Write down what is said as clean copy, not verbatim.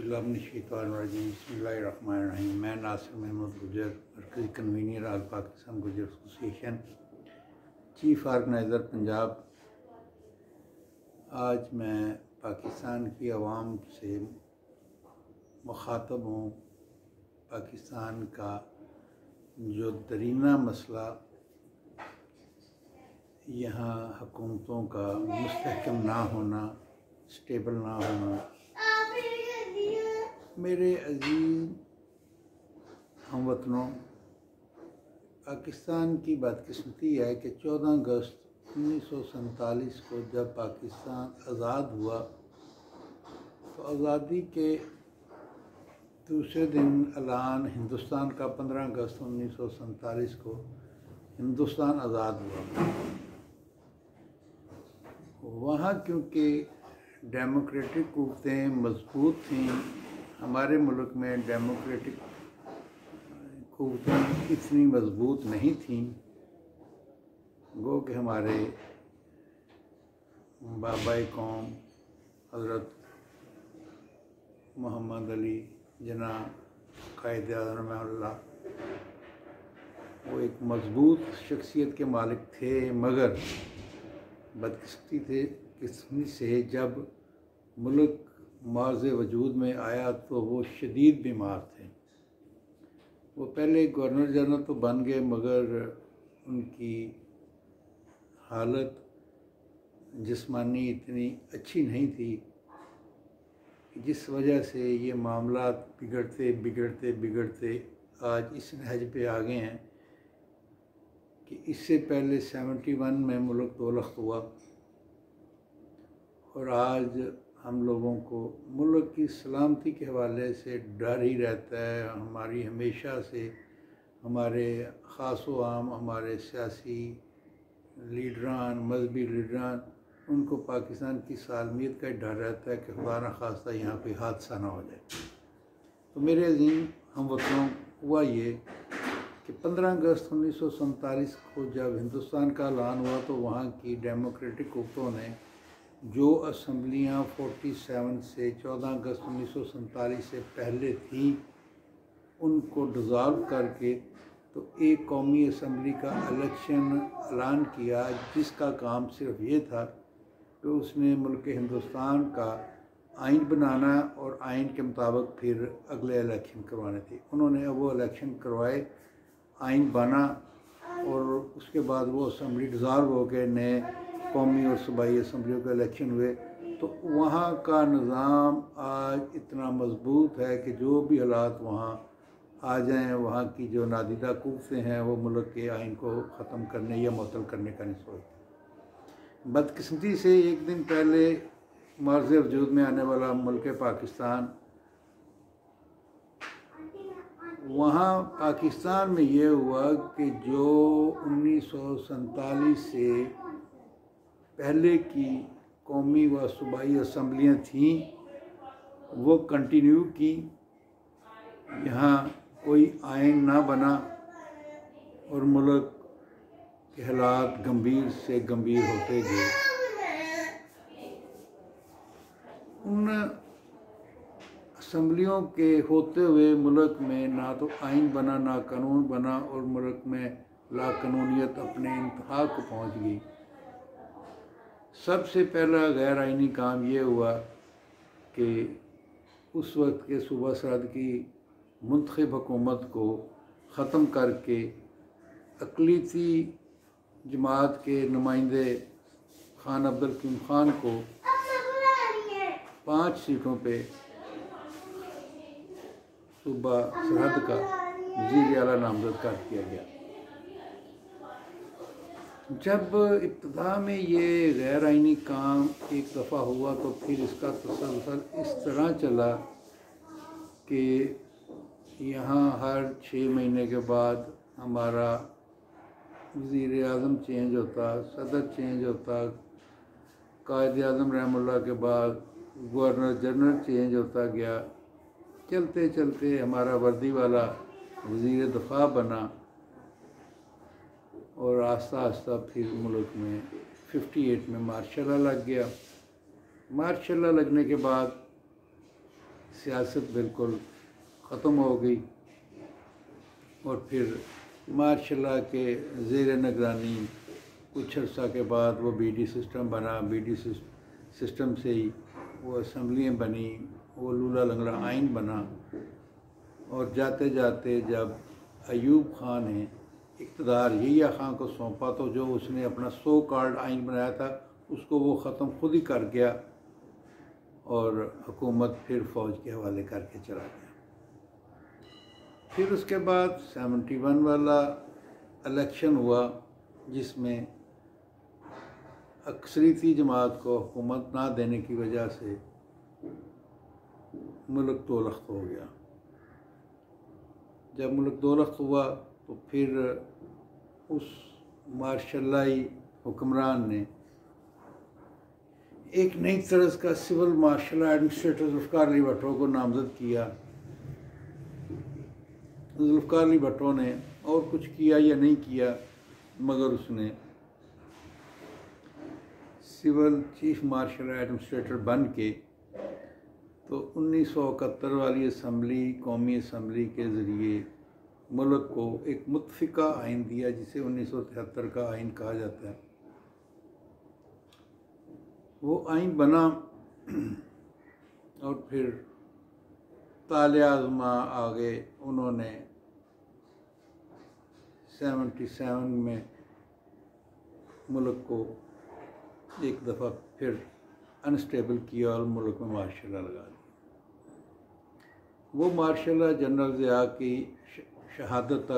बिस्मिल्लाहिर्रहमानिर्रहीम। मैं नासिर महमूद गुजर, मरकज़ी कन्वीनर ऑल पाकिस्तान गुजर एसोसिएशन, चीफ ऑर्गेनाइज़र पंजाब। आज मैं पाकिस्तान की आवाम से मुखातब हूँ। पाकिस्तान का जो दरीना मसला यहाँ हुकूमतों का मुस्तहकम ना होना, स्टेबल ना होना। मेरे अजीज हमवतनों, पाकिस्तान की बदकिस्मती है कि 14 अगस्त 1947 को जब पाकिस्तान आज़ाद हुआ तो आज़ादी के दूसरे दिन ऐलान हिंदुस्तान का 15 अगस्त 1947 को हिंदुस्तान आज़ाद हुआ। वहाँ क्योंकि डेमोक्रेटिक क़ुव्वतें मजबूत थीं, हमारे मुल्क में डेमोक्रेटिक क़ुव्वतें इतनी मजबूत नहीं थीं। गो कि हमारे बाबाए कौम हज़रत मोहम्मद अली जिन्ना कायद-ए-आज़म रहमतुल्लाह, वो एक मजबूत शख्सियत के मालिक थे, मगर बदकिस्मती से जब मुल्क माज़े वजूद में आया तो वो शदीद बीमार थे। वो पहले गवर्नर जनरल तो बन गए, मगर उनकी हालत जिस्मानी इतनी अच्छी नहीं थी, जिस वजह से ये मामला बिगड़ते बिगड़ते बिगड़ते आज इस नहज पे आ गए हैं कि इससे पहले 71 में मुल्क दोलख्त हुआ और आज हम लोगों को मुल्क की सलामती के हवाले से डर ही रहता है। हमारी हमेशा से हमारे ख़ास व आम हमारे सियासी लीडरान, मजहबी लीडरान, उनको पाकिस्तान की सालमियत का डर रहता है कि खुदा न खास्ता यहाँ कोई हादसा ना हो जाए। तो मेरे अज़ीम हमवतनों, हुआ ये कि 15 अगस्त 1947 को जब हिंदुस्तान का ऐलान हुआ तो वहाँ की डेमोक्रेटिक क़ुव्वतों ने जो असम्बलियाँ 47 से 14 अगस्त 1947 से पहले थी, उनको डिज़ॉल्व करके तो एक कौमी असम्बली का इलेक्शन ऐलान किया, जिसका काम सिर्फ ये था कि उसने मुल्क हिंदुस्तान का आइन बनाना और आइन के मुताबिक फिर अगले इलेक्शन करवाने थे। उन्होंने वो इलेक्शन करवाए, आइन बना और उसके बाद वो असम्बली डिज़ॉल्व हो गए, नए कौमी और सूबाई असम्बलियों के इलेक्शन हुए। तो वहाँ का निज़ाम आज इतना मजबूत है कि जो भी हालात वहाँ आ जाएँ, वहाँ की जो नादीदा क़ुव्वतें हैं वो मुल्क के आइन को ख़त्म करने या मुअत्तल करने का नहीं सोचते। बदकिस्मती से एक दिन पहले मार्ज़ वजूद में आने वाला मुल्क पाकिस्तान, वहाँ पाकिस्तान में ये हुआ कि जो 1947 से पहले की कौमी व सूबाई असम्बलियाँ थीं वो कंटिन्यू की। यहाँ कोई आइन ना बना और मुल्क के हालात गंभीर से गंभीर होते गए। उन असम्बलियों के होते हुए मुल्क में ना तो आइन बना, ना कानून बना और मुल्क में लाकानूनियत अपने इंतहा को पहुँच गई। सबसे पहला गैर आइनी काम ये हुआ कि उस वक्त के सूबा सरहद की मुंतखब हुकूमत को ख़त्म करके अक़लीती जमात के नुमाइंदे खान अब्दुल हकीम खान को 5 सीटों पे सूबा सरहद का वज़ीर आला नामज़द कर दिया गया। जब इब्तिदा में ये गैर आइनी काम एक दफ़ा हुआ तो फिर इसका तसलसल इस तरह चला कि यहाँ हर 6 महीने के बाद हमारा वज़ीर आज़म चेंज होता, सदर चेंज होता, कायद-ए-आज़म रहमतुल्लाह के बाद गवर्नर जनरल चेंज होता गया। चलते चलते हमारा वर्दी वाला वज़ीर दफ़ा बना और आस्ता आस्ता फिर मुल्क में 58 में मार्शल लॉ लग गया। मार्शल लॉ लगने के बाद सियासत बिल्कुल ख़त्म हो गई और फिर मार्शल के ज़ेर निगरानी कुछ अर्सा के बाद वो बीडी सिस्टम बना। बीडी सिस्टम से ही वो असम्बलियाँ बनी, वो लूला लंगड़ा आइन बना। और जाते जाते जब अयूब खान ने इक़्तिदार यहिया खान को सौंपा तो जो उसने अपना सो कॉल्ड आइन बनाया था उसको वो ख़त्म खुद ही कर गया और हुकूमत फिर फ़ौज के हवाले करके चला गया। फिर उसके बाद 71 वाला इलेक्शन हुआ जिसमें अक्सरीती जमात को हुकूमत ना देने की वजह से मुल्क दोलख्त हो गया। जब मुल्क दोलख्त हुआ तो फिर उस मार्शलाई हुक्मरान ने एक नई तरह का civil martial administrator Zulfikar Ali Bhutto को नामज़द किया। जुल्फ़िकार अली भुट्टो ने और कुछ किया या नहीं किया, मगर उसने सिविल चीफ मार्शल एडमिनिस्ट्रेटर बन के तो 1971 वाली असम्बली, कौमी असम्बली के ज़रिए मुल्क को एक मुत्फ़िका आइन दिया जिसे 1973 का आइन कहा जाता है। वो आइन बना और फिर ताले आज़मा आगे उन्होंने 77 में मुल्क को एक दफ़ा फिर अनस्टेबल किया और मुल्क में मार्शल लगा दिया। वो मार्शल जनरल ज़िया की शहादत